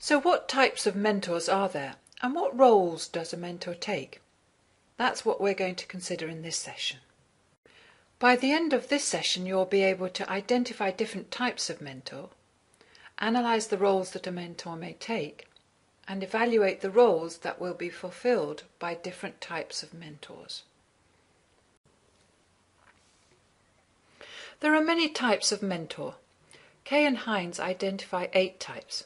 So what types of mentors are there, and what roles does a mentor take? That's what we're going to consider in this session. By the end of this session, you'll be able to identify different types of mentor, analyse the roles that a mentor may take, and evaluate the roles that will be fulfilled by different types of mentors. There are many types of mentor. Kay and Hines identify 8 types.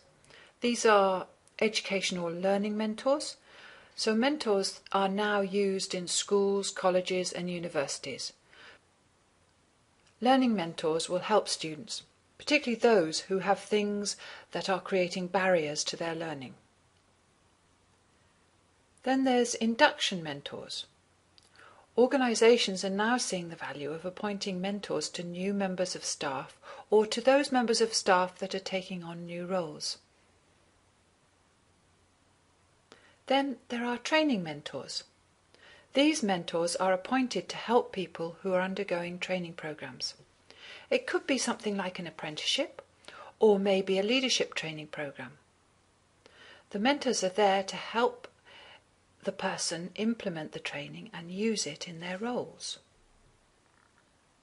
These are educational learning mentors. So mentors are now used in schools, colleges and universities. Learning mentors will help students, particularly those who have things that are creating barriers to their learning. Then there's induction mentors. Organisations are now seeing the value of appointing mentors to new members of staff or to those members of staff that are taking on new roles. Then there are training mentors. These mentors are appointed to help people who are undergoing training programs. It could be something like an apprenticeship or maybe a leadership training program. The mentors are there to help the person implement the training and use it in their roles.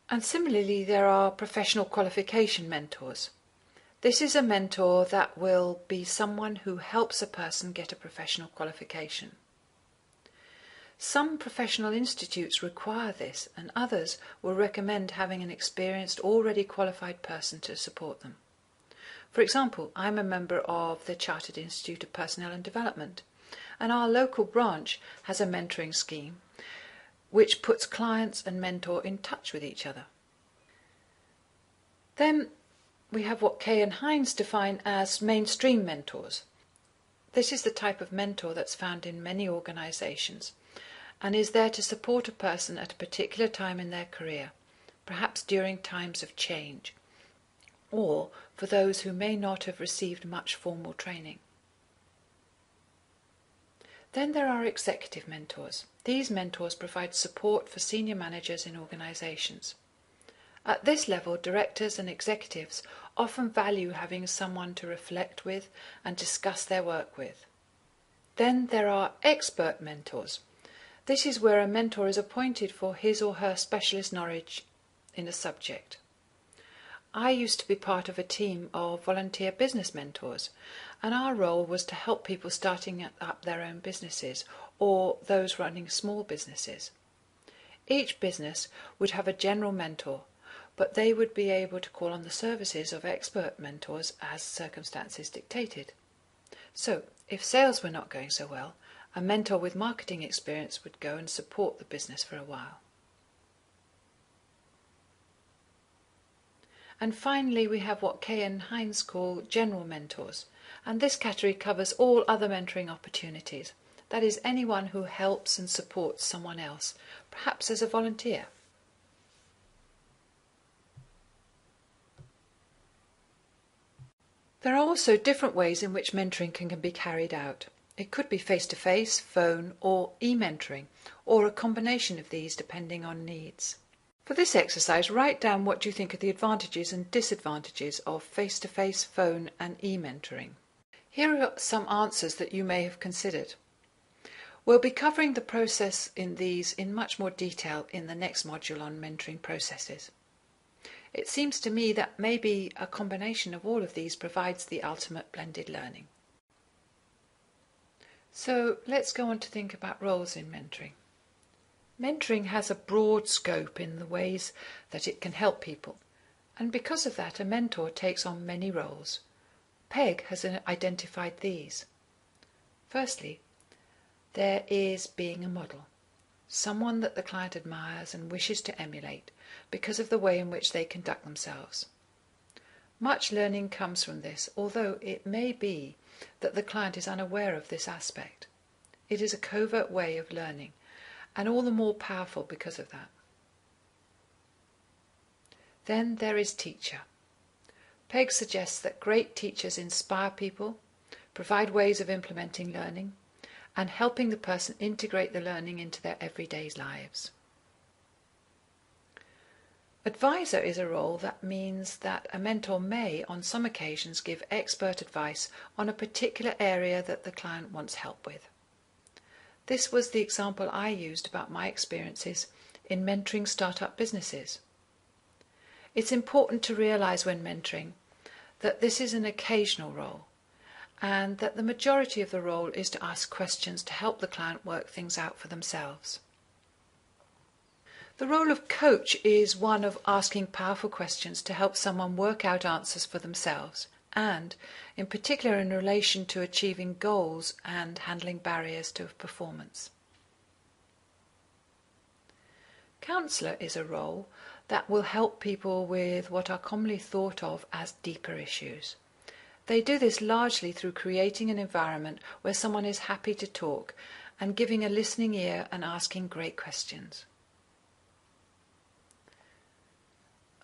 And similarly, there are professional qualification mentors. This is a mentor that will be someone who helps a person get a professional qualification. Some professional institutes require this, and others will recommend having an experienced, already qualified person to support them. For example, I'm a member of the Chartered Institute of Personnel and Development, and our local branch has a mentoring scheme which puts clients and mentor in touch with each other. Then we have what Kay and Hines define as mainstream mentors. This is the type of mentor that's found in many organisations and is there to support a person at a particular time in their career, perhaps during times of change, or for those who may not have received much formal training. Then there are executive mentors. These mentors provide support for senior managers in organisations. At this level, directors and executives often value having someone to reflect with and discuss their work with. Then there are expert mentors. This is where a mentor is appointed for his or her specialist knowledge in a subject. I used to be part of a team of volunteer business mentors, and our role was to help people starting up their own businesses or those running small businesses. Each business would have a general mentor, but they would be able to call on the services of expert mentors as circumstances dictated. So, if sales were not going so well, a mentor with marketing experience would go and support the business for a while. And finally, we have what Kay and Hines call general mentors, and this category covers all other mentoring opportunities. That is, anyone who helps and supports someone else, perhaps as a volunteer. There are also different ways in which mentoring can be carried out. It could be face-to-face, phone, or e-mentoring, or a combination of these depending on needs. For this exercise, write down what you think are the advantages and disadvantages of face-to-face, phone, and e-mentoring. Here are some answers that you may have considered. We'll be covering the process in these in much more detail in the next module on mentoring processes. It seems to me that maybe a combination of all of these provides the ultimate blended learning. So let's go on to think about roles in mentoring. Mentoring has a broad scope in the ways that it can help people, and because of that a mentor takes on many roles. Peg has identified these. Firstly, there is being a model, someone that the client admires and wishes to emulate because of the way in which they conduct themselves. Much learning comes from this, although it may be that the client is unaware of this aspect. It is a covert way of learning, and all the more powerful because of that. Then there is teacher. Peg suggests that great teachers inspire people, provide ways of implementing learning, and helping the person integrate the learning into their everyday lives. Advisor is a role that means that a mentor may, on some occasions, give expert advice on a particular area that the client wants help with. This was the example I used about my experiences in mentoring startup businesses. It's important to realize when mentoring that this is an occasional role, and that the majority of the role is to ask questions to help the client work things out for themselves. The role of coach is one of asking powerful questions to help someone work out answers for themselves, and in particular in relation to achieving goals and handling barriers to performance. Counsellor is a role that will help people with what are commonly thought of as deeper issues. They do this largely through creating an environment where someone is happy to talk and giving a listening ear and asking great questions.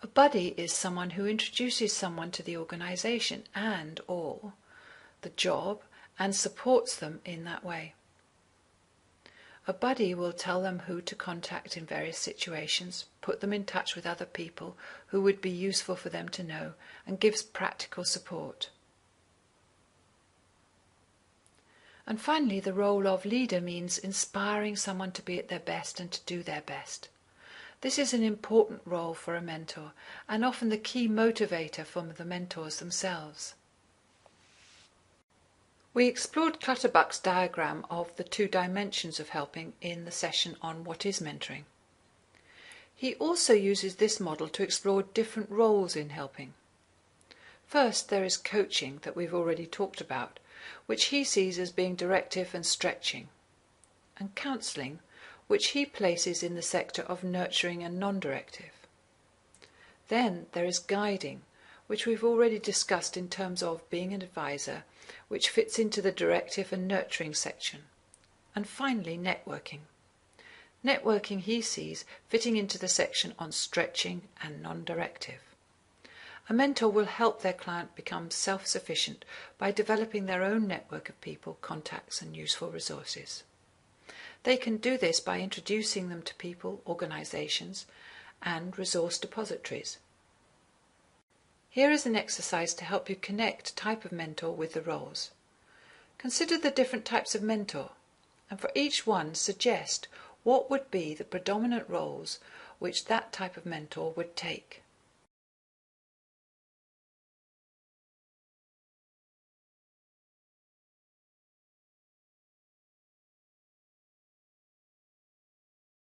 A buddy is someone who introduces someone to the organisation and/or the job and supports them in that way. A buddy will tell them who to contact in various situations, put them in touch with other people who would be useful for them to know, and gives practical support. And finally, the role of leader means inspiring someone to be at their best and to do their best. This is an important role for a mentor, and often the key motivator for the mentors themselves. We explored Clutterbuck's diagram of the 2 dimensions of helping in the session on What is Mentoring. He also uses this model to explore different roles in helping. First, there is coaching that we've already talked about, which he sees as being directive and stretching, and counselling, which he places in the sector of nurturing and non-directive. Then there is guiding, which we've already discussed in terms of being an advisor, which fits into the directive and nurturing section. And finally, networking. Networking he sees fitting into the section on stretching and non-directive. A mentor will help their client become self-sufficient by developing their own network of people, contacts and useful resources. They can do this by introducing them to people, organisations and resource depositories. Here is an exercise to help you connect type of mentor with the roles. Consider the different types of mentor, and for each one suggest what would be the predominant roles which that type of mentor would take.